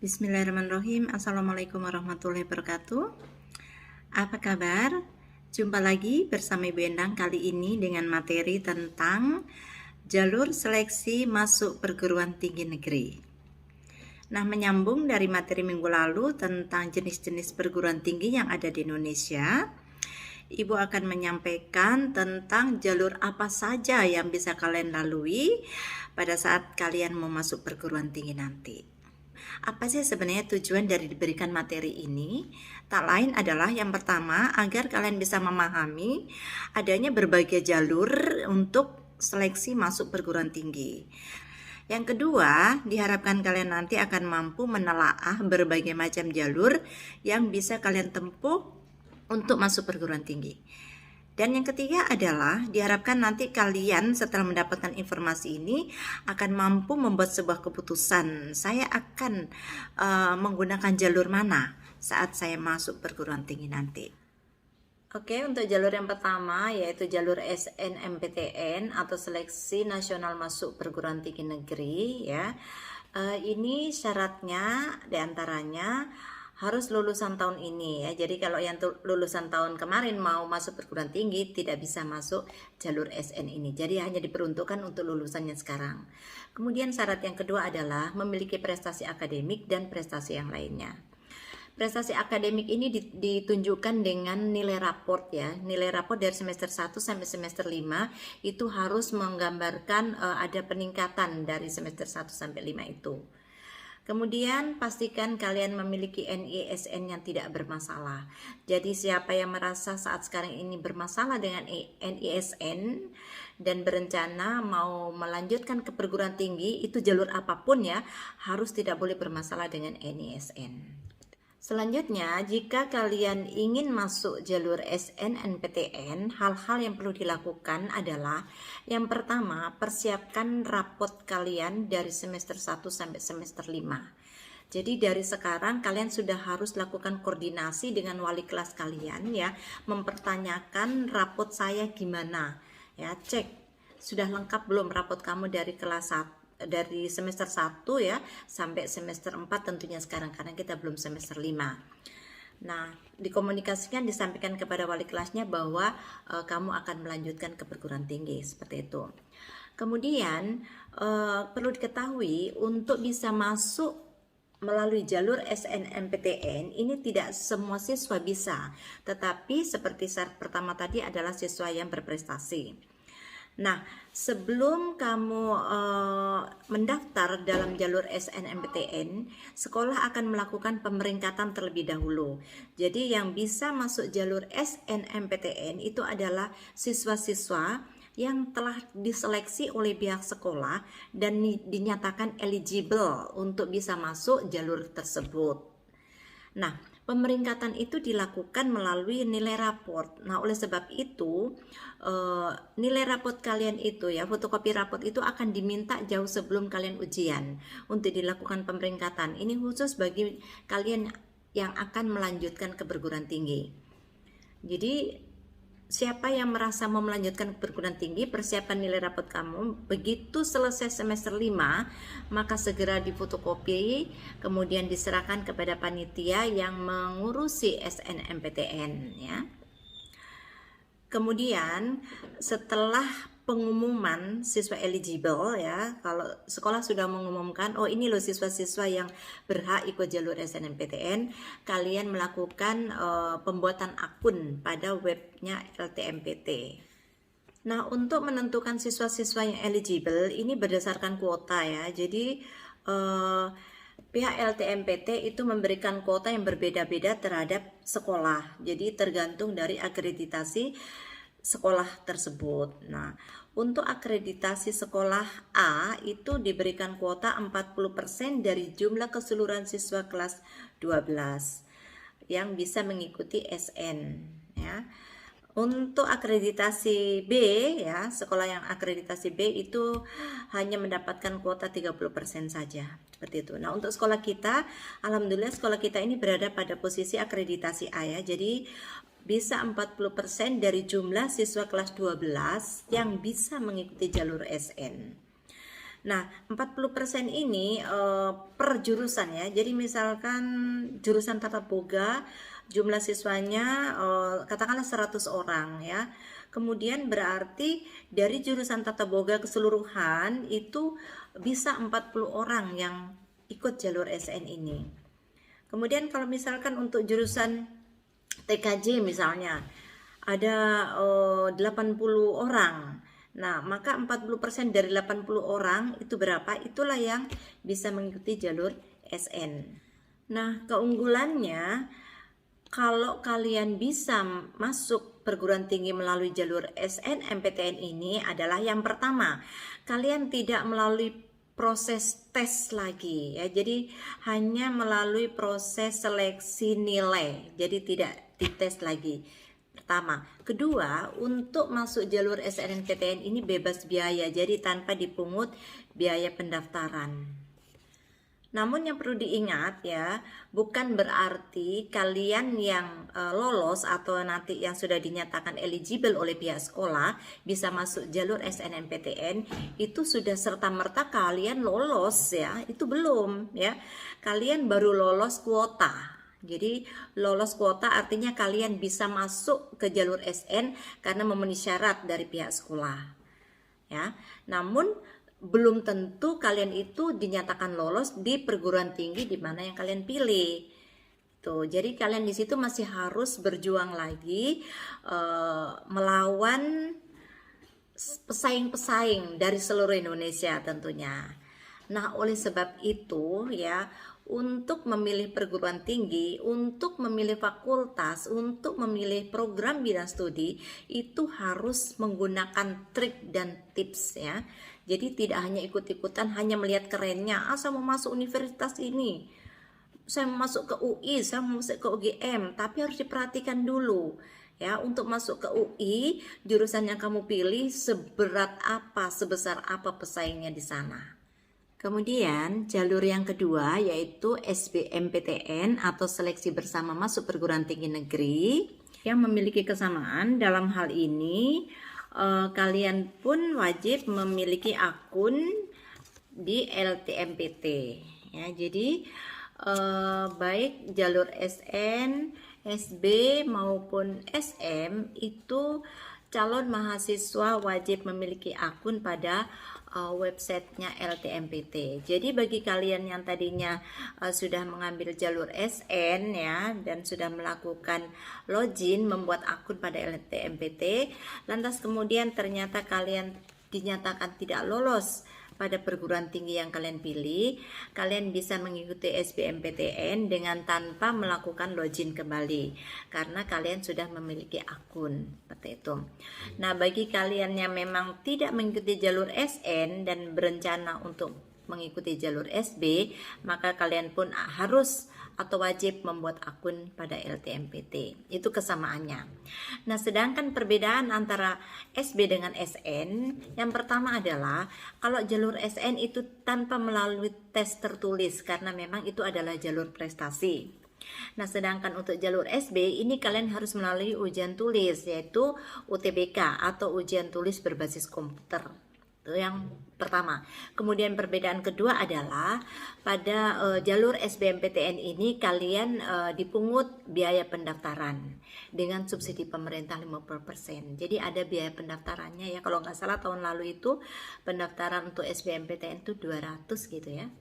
Bismillahirrahmanirrahim. Assalamualaikum warahmatullahi wabarakatuh. Apa kabar? Jumpa lagi bersama Ibu Endang kali ini dengan materi tentang jalur seleksi masuk perguruan tinggi negeri. Nah, menyambung dari materi minggu lalu tentang jenis-jenis perguruan tinggi yang ada di Indonesia, Ibu akan menyampaikan tentang jalur apa saja yang bisa kalian lalui pada saat kalian mau masuk perguruan tinggi nanti. Apa sih sebenarnya tujuan dari diberikan materi ini? Tak lain adalah yang pertama, agar kalian bisa memahami adanya berbagai jalur untuk seleksi masuk perguruan tinggi. Yang kedua, diharapkan kalian nanti akan mampu menelaah berbagai macam jalur yang bisa kalian tempuh untuk masuk perguruan tinggi. Dan yang ketiga adalah diharapkan nanti kalian setelah mendapatkan informasi ini akan mampu membuat sebuah keputusan. Saya akan menggunakan jalur mana saat saya masuk perguruan tinggi nanti. Oke, untuk jalur yang pertama yaitu jalur SNMPTN atau Seleksi Nasional Masuk Perguruan Tinggi Negeri ya. Ini syaratnya diantaranya harus lulusan tahun ini ya. Jadi kalau yang lulusan tahun kemarin mau masuk perguruan tinggi tidak bisa masuk jalur SN ini. Jadi hanya diperuntukkan untuk lulusannya sekarang. Kemudian syarat yang kedua adalah memiliki prestasi akademik dan prestasi yang lainnya. Prestasi akademik ini ditunjukkan dengan nilai raport ya. Nilai raport dari semester 1 sampai semester 5 itu harus menggambarkan ada peningkatan dari semester 1 sampai 5 itu. Kemudian pastikan kalian memiliki NISN yang tidak bermasalah. Jadi siapa yang merasa saat sekarang ini bermasalah dengan NISN dan berencana mau melanjutkan ke perguruan tinggi, itu jalur apapun ya, harus tidak boleh bermasalah dengan NISN. Selanjutnya, jika kalian ingin masuk jalur SNMPTN, hal-hal yang perlu dilakukan adalah yang pertama, persiapkan rapot kalian dari semester 1 sampai semester 5. Jadi dari sekarang kalian sudah harus lakukan koordinasi dengan wali kelas kalian ya, mempertanyakan rapot saya gimana. Ya, cek sudah lengkap belum rapot kamu dari kelas 1 dari semester 1 ya sampai semester 4 tentunya sekarang karena kita belum semester 5. Nah, dikomunikasikan disampaikan kepada wali kelasnya bahwa kamu akan melanjutkan ke perguruan tinggi seperti itu. Kemudian perlu diketahui untuk bisa masuk melalui jalur SNMPTN ini tidak semua siswa bisa, tetapi seperti syarat pertama tadi adalah siswa yang berprestasi. Nah, sebelum kamu mendaftar dalam jalur SNMPTN, sekolah akan melakukan pemeringkatan terlebih dahulu. Jadi yang bisa masuk jalur SNMPTN itu adalah siswa-siswa yang telah diseleksi oleh pihak sekolah dan dinyatakan eligible untuk bisa masuk jalur tersebut. Nah, pemeringkatan itu dilakukan melalui nilai raport. Nah, oleh sebab itu nilai raport kalian itu ya, fotokopi raport itu akan diminta jauh sebelum kalian ujian untuk dilakukan pemeringkatan. Ini khusus bagi kalian yang akan melanjutkan ke perguruan tinggi. Jadi siapa yang merasa mau melanjutkan ke perguruan tinggi, persiapkan nilai raport kamu. Begitu selesai semester 5, maka segera difotokopi, kemudian diserahkan kepada panitia yang mengurusi SNMPTN ya. Kemudian setelah pengumuman siswa eligible ya, kalau sekolah sudah mengumumkan oh ini loh siswa-siswa yang berhak ikut jalur SNMPTN, kalian melakukan pembuatan akun pada webnya LTMPT. Nah, untuk menentukan siswa-siswa yang eligible ini berdasarkan kuota ya. Jadi pihak LTMPT itu memberikan kuota yang berbeda-beda terhadap sekolah. Jadi tergantung dari akreditasi sekolah tersebut. Nah, untuk akreditasi sekolah A itu diberikan kuota 40% dari jumlah keseluruhan siswa kelas 12 yang bisa mengikuti SN ya. Untuk akreditasi B ya, sekolah yang akreditasi B itu hanya mendapatkan kuota 30% saja. Seperti itu. Nah, untuk sekolah kita, alhamdulillah sekolah kita ini berada pada posisi akreditasi A ya. Jadi bisa 40% dari jumlah siswa kelas 12 yang bisa mengikuti jalur SN. Nah, 40% ini per jurusan ya. Jadi misalkan jurusan tata boga jumlah siswanya katakanlah 100 orang ya. Kemudian berarti dari jurusan tata boga keseluruhan itu bisa 40 orang yang ikut jalur SN ini. Kemudian kalau misalkan untuk jurusan TKJ misalnya ada 80 orang. Nah, maka 40% dari 80 orang itu berapa? Itulah yang bisa mengikuti jalur SN. Nah, keunggulannya kalau kalian bisa masuk perguruan tinggi melalui jalur SNMPTN ini adalah yang pertama, kalian tidak melalui proses tes lagi ya. Jadi hanya melalui proses seleksi nilai. Jadi tidak dites lagi. Pertama, kedua, untuk masuk jalur SNMPTN ini bebas biaya, jadi tanpa dipungut biaya pendaftaran. Namun yang perlu diingat ya, bukan berarti kalian yang lolos atau nanti yang sudah dinyatakan eligible oleh pihak sekolah bisa masuk jalur SNMPTN itu sudah serta-merta kalian lolos ya, itu belum ya. Kalian baru lolos kuota. Jadi lolos kuota artinya kalian bisa masuk ke jalur SN karena memenuhi syarat dari pihak sekolah. Ya. Namun belum tentu kalian itu dinyatakan lolos di perguruan tinggi di mana yang kalian pilih. Tuh, jadi kalian di situ masih harus berjuang lagi melawan pesaing-pesaing dari seluruh Indonesia tentunya. Nah, oleh sebab itu ya, untuk memilih perguruan tinggi, untuk memilih fakultas, untuk memilih program bidang studi itu harus menggunakan trik dan tips ya. Jadi tidak hanya ikut-ikutan, hanya melihat kerennya, saya mau masuk universitas ini, saya mau masuk ke UI, saya mau masuk ke UGM, tapi harus diperhatikan dulu. Ya, untuk masuk ke UI, jurusan yang kamu pilih seberat apa, sebesar apa pesaingnya di sana. Kemudian jalur yang kedua yaitu SBMPTN atau seleksi bersama masuk perguruan tinggi negeri yang memiliki kesamaan dalam hal ini kalian pun wajib memiliki akun di LTMPT ya. Jadi baik jalur SN, SB maupun SM itu calon mahasiswa wajib memiliki akun pada websitenya LTMPT. Jadi bagi kalian yang tadinya sudah mengambil jalur SN ya dan sudah melakukan login membuat akun pada LTMPT, lantas kemudian ternyata kalian dinyatakan tidak lolos pada perguruan tinggi yang kalian pilih, kalian bisa mengikuti SBMPTN dengan tanpa melakukan login kembali karena kalian sudah memiliki akun seperti itu. Nah, bagi kalian yang memang tidak mengikuti jalur SN dan berencana untuk mengikuti jalur SB, maka kalian pun harus atau wajib membuat akun pada LTMPT. Itu kesamaannya. Nah, sedangkan perbedaan antara SB dengan SN, yang pertama adalah kalau jalur SN itu tanpa melalui tes tertulis karena memang itu adalah jalur prestasi. Nah, sedangkan untuk jalur SB ini kalian harus melalui ujian tulis yaitu UTBK atau ujian tulis berbasis komputer. Itu yang pertama. Kemudian perbedaan kedua adalah pada jalur SBMPTN ini kalian dipungut biaya pendaftaran dengan subsidi pemerintah 50%. Jadi ada biaya pendaftarannya ya. Kalau nggak salah tahun lalu itu pendaftaran untuk SBMPTN itu 200 gitu ya.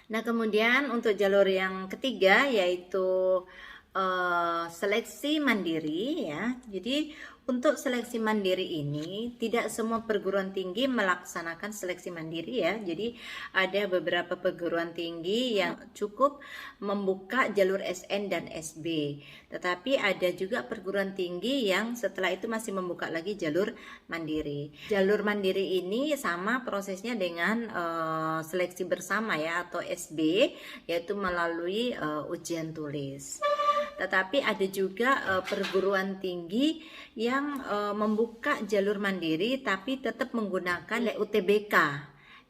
Nah, kemudian untuk jalur yang ketiga yaitu seleksi mandiri ya. Jadi untuk seleksi mandiri ini tidak semua perguruan tinggi melaksanakan seleksi mandiri ya. Jadi ada beberapa perguruan tinggi yang cukup membuka jalur SN dan SB. Tetapi ada juga perguruan tinggi yang setelah itu masih membuka lagi jalur mandiri. Jalur mandiri ini sama prosesnya dengan seleksi bersama ya atau SB, yaitu melalui ujian tulis. Tetapi ada juga perguruan tinggi yang membuka jalur mandiri tapi tetap menggunakan UTBK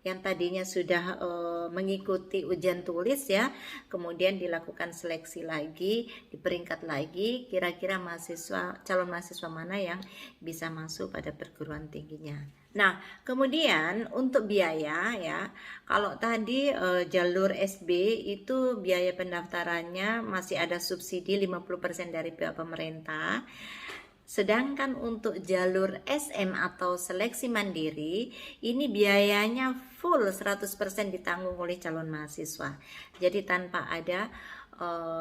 yang tadinya sudah mengikuti ujian tulis ya, kemudian dilakukan seleksi lagi, diperingkat lagi kira-kira calon mahasiswa mana yang bisa masuk pada perguruan tingginya. Nah, kemudian untuk biaya ya, kalau tadi jalur SB itu biaya pendaftarannya masih ada subsidi 50% dari pihak pemerintah. Sedangkan untuk jalur SM atau seleksi mandiri, ini biayanya full 100% ditanggung oleh calon mahasiswa. Jadi tanpa ada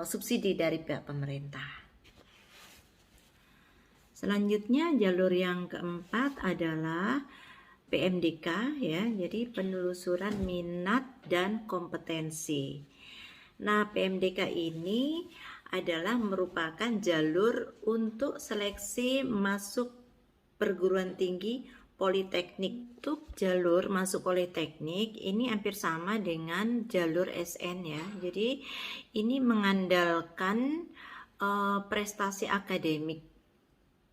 subsidi dari pihak pemerintah. Selanjutnya jalur yang keempat adalah PMDK ya, jadi penelusuran minat dan kompetensi. Nah, PMDK ini adalah merupakan jalur untuk seleksi masuk perguruan tinggi politeknik. Untuk jalur masuk politeknik ini hampir sama dengan jalur SN ya. Jadi ini mengandalkan prestasi akademik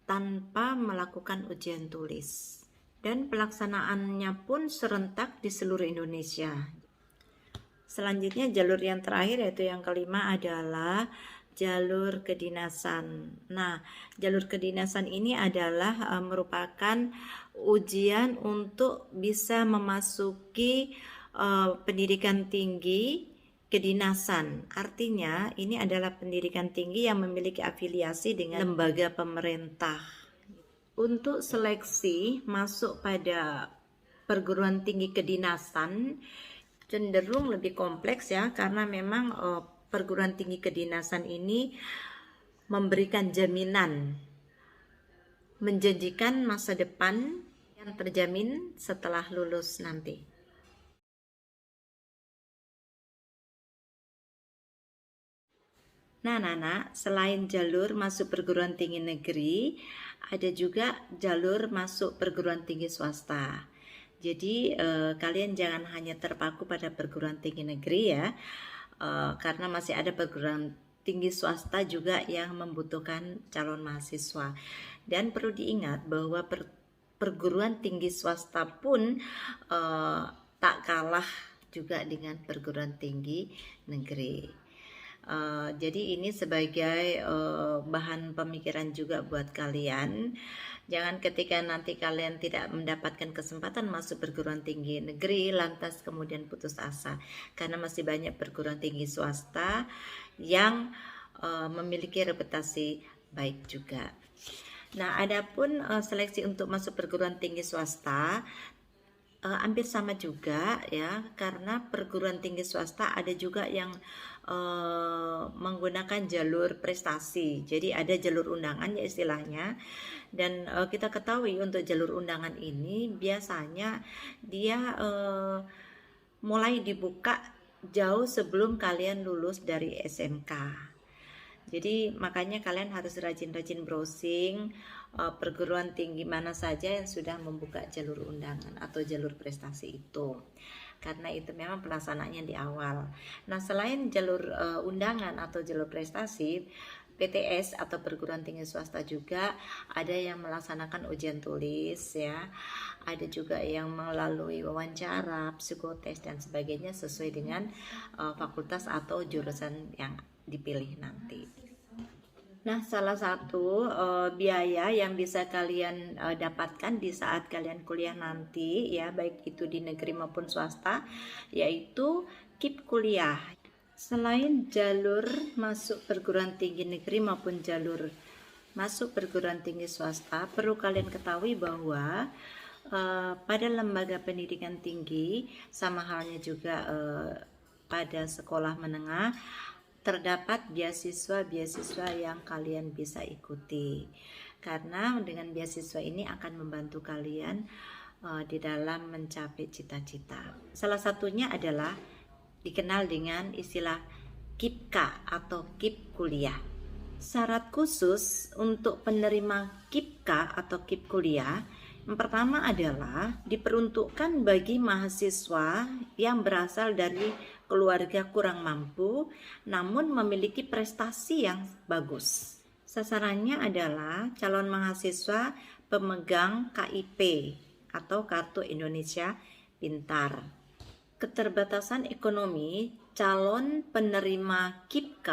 tanpa melakukan ujian tulis. Dan pelaksanaannya pun serentak di seluruh Indonesia. Selanjutnya jalur yang terakhir yaitu yang kelima adalah jalur kedinasan. Nah, jalur kedinasan ini adalah merupakan ujian untuk bisa memasuki pendidikan tinggi kedinasan. Artinya ini adalah pendidikan tinggi yang memiliki afiliasi dengan lembaga pemerintah. Untuk seleksi masuk pada perguruan tinggi kedinasan cenderung lebih kompleks ya, karena memang perguruan tinggi kedinasan ini memberikan jaminan, menjanjikan masa depan yang terjamin setelah lulus nanti. Nah, Nana, selain jalur masuk perguruan tinggi negeri, ada juga jalur masuk perguruan tinggi swasta. Jadi kalian jangan hanya terpaku pada perguruan tinggi negeri ya, karena masih ada perguruan tinggi swasta juga yang membutuhkan calon mahasiswa. Dan perlu diingat bahwa perguruan tinggi swasta pun tak kalah juga dengan perguruan tinggi negeri. Jadi ini sebagai bahan pemikiran juga buat kalian. Jangan ketika nanti kalian tidak mendapatkan kesempatan masuk perguruan tinggi negeri lantas kemudian putus asa, karena masih banyak perguruan tinggi swasta yang memiliki reputasi baik juga. Nah, adapun seleksi untuk masuk perguruan tinggi swasta hampir sama juga ya, karena perguruan tinggi swasta ada juga yang menggunakan jalur prestasi. Jadi ada jalur undangan ya istilahnya. Dan kita ketahui untuk jalur undangan ini biasanya dia mulai dibuka jauh sebelum kalian lulus dari SMK. Jadi makanya kalian harus rajin-rajin browsing perguruan tinggi mana saja yang sudah membuka jalur undangan atau jalur prestasi itu, karena itu memang pelaksanaannya di awal. Nah, selain jalur undangan atau jalur prestasi, PTS atau perguruan tinggi swasta juga ada yang melaksanakan ujian tulis ya, ada juga yang melalui wawancara, psikotes dan sebagainya sesuai dengan fakultas atau jurusan yang dipilih nanti. Nah, salah satu biaya yang bisa kalian dapatkan di saat kalian kuliah nanti ya, baik itu di negeri maupun swasta, yaitu KIP kuliah. Selain jalur masuk perguruan tinggi negeri maupun jalur masuk perguruan tinggi swasta, perlu kalian ketahui bahwa pada lembaga pendidikan tinggi, sama halnya juga pada sekolah menengah, terdapat beasiswa-beasiswa yang kalian bisa ikuti, karena dengan beasiswa ini akan membantu kalian di dalam mencapai cita-cita. Salah satunya adalah dikenal dengan istilah KIPK atau KIP kuliah. Syarat khusus untuk penerima KIPK atau KIP kuliah yang pertama adalah diperuntukkan bagi mahasiswa yang berasal dari keluarga kurang mampu namun memiliki prestasi yang bagus. Sasarannya adalah calon mahasiswa pemegang KIP atau Kartu Indonesia Pintar. Keterbatasan ekonomi calon penerima KIPK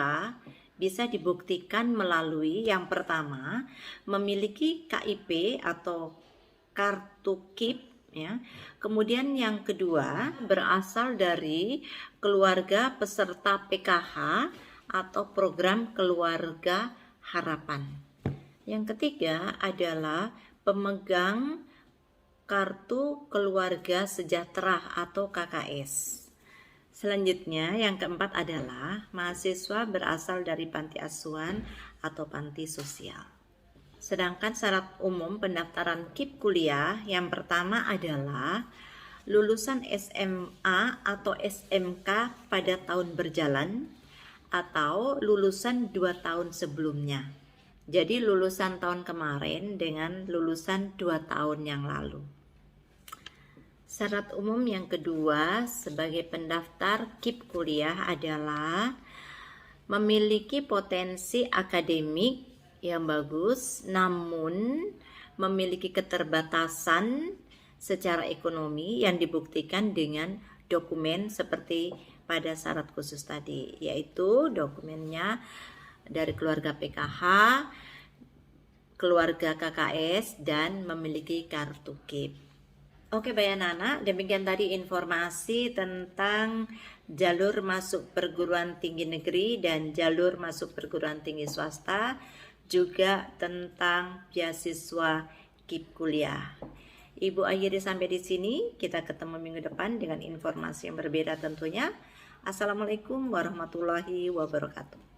bisa dibuktikan melalui yang pertama, memiliki KIP atau kartu KIP ya. Kemudian yang kedua berasal dari keluarga peserta PKH atau program keluarga harapan. Yang ketiga adalah pemegang kartu keluarga sejahtera atau KKS. Selanjutnya yang keempat adalah mahasiswa berasal dari panti asuhan atau panti sosial. Sedangkan syarat umum pendaftaran KIP kuliah yang pertama adalah lulusan SMA atau SMK pada tahun berjalan atau lulusan 2 tahun sebelumnya. Jadi lulusan tahun kemarin dengan lulusan 2 tahun yang lalu. Syarat umum yang kedua sebagai pendaftar KIP kuliah adalah memiliki potensi akademik yang bagus, namun memiliki keterbatasan secara ekonomi yang dibuktikan dengan dokumen seperti pada syarat khusus tadi, yaitu dokumennya dari keluarga PKH, keluarga KKS, dan memiliki kartu KIP. Oke Bapak anak, demikian tadi informasi tentang jalur masuk perguruan tinggi negeri dan jalur masuk perguruan tinggi swasta, juga tentang beasiswa KIP kuliah. Ibu akhiri sampai di sini, kita ketemu minggu depan dengan informasi yang berbeda tentunya. Assalamualaikum warahmatullahi wabarakatuh.